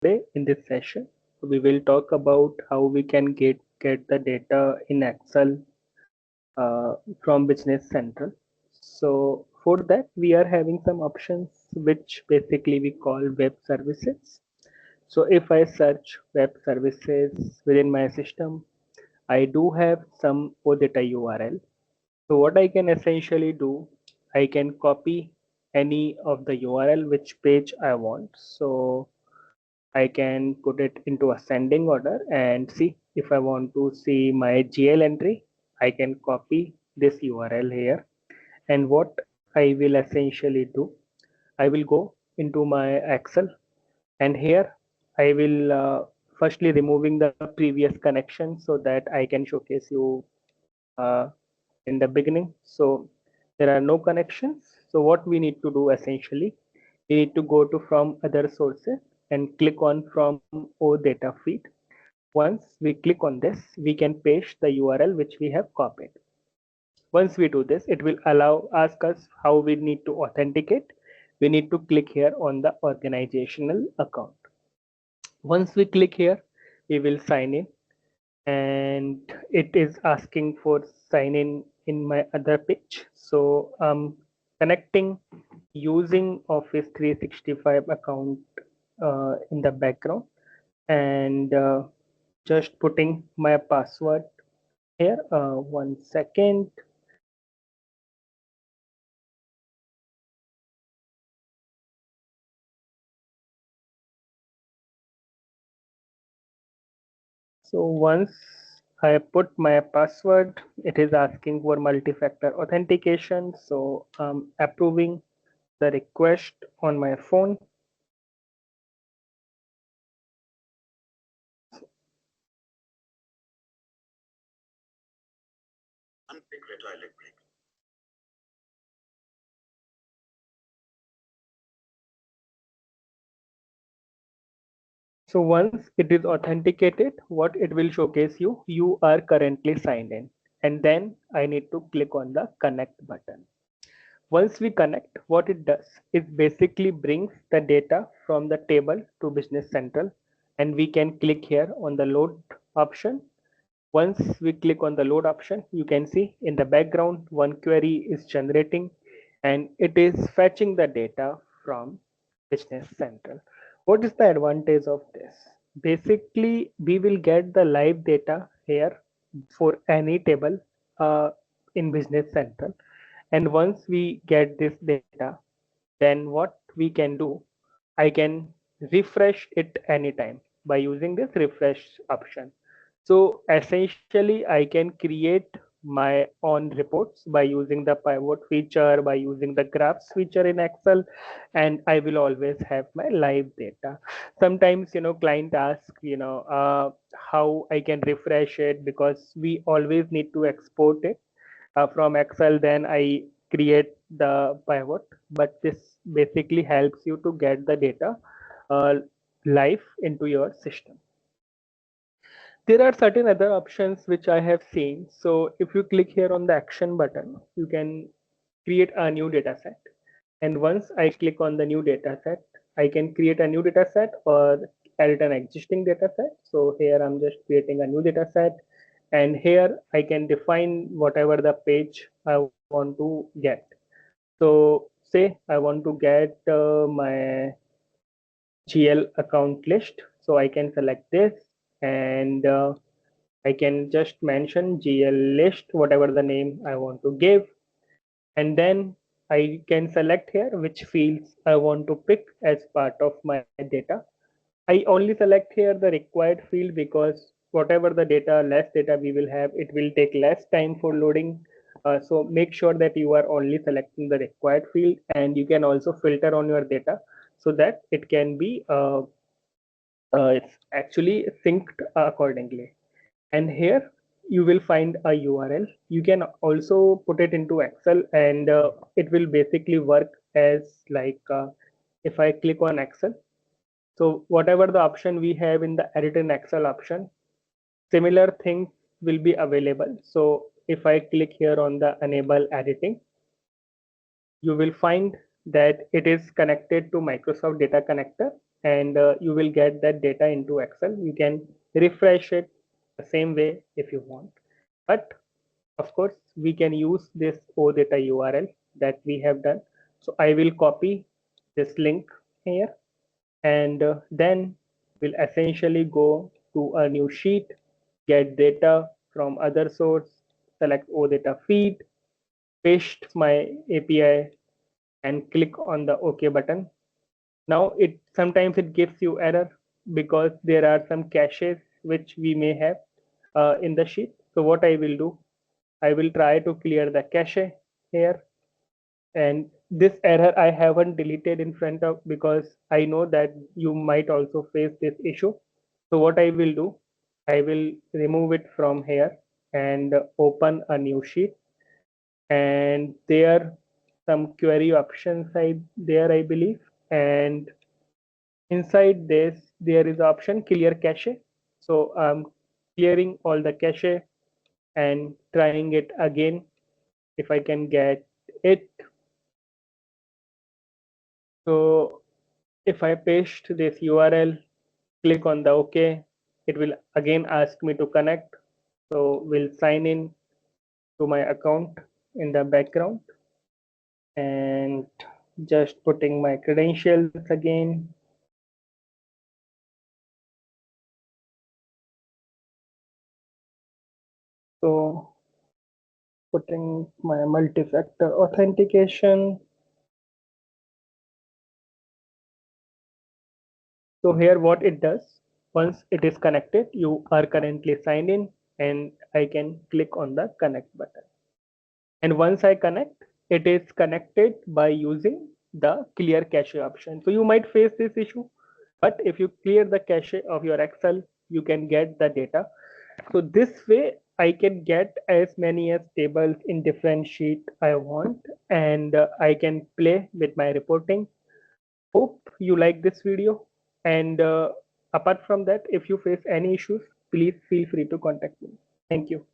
today in this session, we will talk about how we can get the data in Excel from Business Central. So for that, we are having some options which basically we call web services. So if I search web services within my system, I do have some OData URL. So what I can essentially do, I can copy any of the URL which page I want. So I can put it into ascending order and see if I want to see my GL entry, I can copy this URL here. And what I will essentially do, I will go into my Excel and here I will firstly removing the previous connection so that I can showcase you uh, in the beginning. So there are no connections. So what we need to do essentially, we need to go to from other sources and click on from OData Feed. Once we click on this, we can paste the URL which we have copied. Once we do this, it will ask us how we need to authenticate. We need to click here on the organizational account. Once we click here, we will sign in and it is asking for sign in my other page. So connecting using Office 365 account in the background and just putting my password here. 1 second. So once I put my password, it is asking for multi-factor authentication. So I'm approving the request on my phone. So once it is authenticated, what it will showcase you, you are currently signed in. And then I need to click on the connect button. Once we connect, what it does is basically brings the data from the table to Business Central and we can click here on the load option. Once we click on the load option, you can see in the background one query is generating and it is fetching the data from Business Central. What is the advantage of this? Basically, we will get the live data here for any table in Business Central. And once we get this data, then what we can do, I can refresh it anytime by using this refresh option. So essentially, I can create my own reports by using the pivot feature, by using the graphs feature in Excel, and I will always have my live data. Sometimes, client ask, how I can refresh it because we always need to export it from Excel. Then I create the pivot, but this basically helps you to get the data uh, live into your system. There are certain other options which I have seen. So if you click here on the action button, you can create a new data set. And once I click on the new data set, I can create a new data set or edit an existing data set. So here I'm just creating a new data set. And here I can define whatever the page I want to get. So say I want to get my GL account list. So I can select this and I can just mention GL list, whatever the name I want to give. And then I can select here which fields I want to pick as part of my data. I only select here the required field because whatever the data, less data we will have, it will take less time for loading. So make sure that you are only selecting the required field and you can also filter on your data so that it can be it's actually synced accordingly. And here you will find a URL. You can also put it into Excel and it will basically work as like if I click on Excel. So whatever the option we have in the edit in Excel option, similar things will be available. So if I click here on the enable editing, you will find that it is connected to Microsoft Data Connector and you will get that data into Excel. You can refresh it the same way if you want. But of course, we can use this OData URL that we have done. So I will copy this link here, and then we'll essentially go to a new sheet, get data from other source, select OData Feed, paste my API, and click on the OK button. Now it sometimes it gives you error because there are some caches which we may have in the sheet. So what I will do, I will try to clear the cache here, and this error I haven't deleted in front of because I know that you might also face this issue. So what I will do, I will remove it from here and open a new sheet, and there some query options there I believe, and inside this there is option clear cache. So I'm clearing all the cache and trying it again if I can get it. So if I paste this URL, click on the OK, it will again ask me to connect. So we'll sign in to my account in the background and just putting my credentials again. So putting my multi-factor authentication. So here what it does, once it is connected, you are currently signed in, and I can click on the connect button. And once I connect, it is connected by using the clear cache option. So you might face this issue, but if you clear the cache of your Excel, you can get the data. So this way I can get as many as tables in different sheet I want, and I can play with my reporting. Hope you like this video, and apart from that, if you face any issues, please feel free to contact me. Thank you.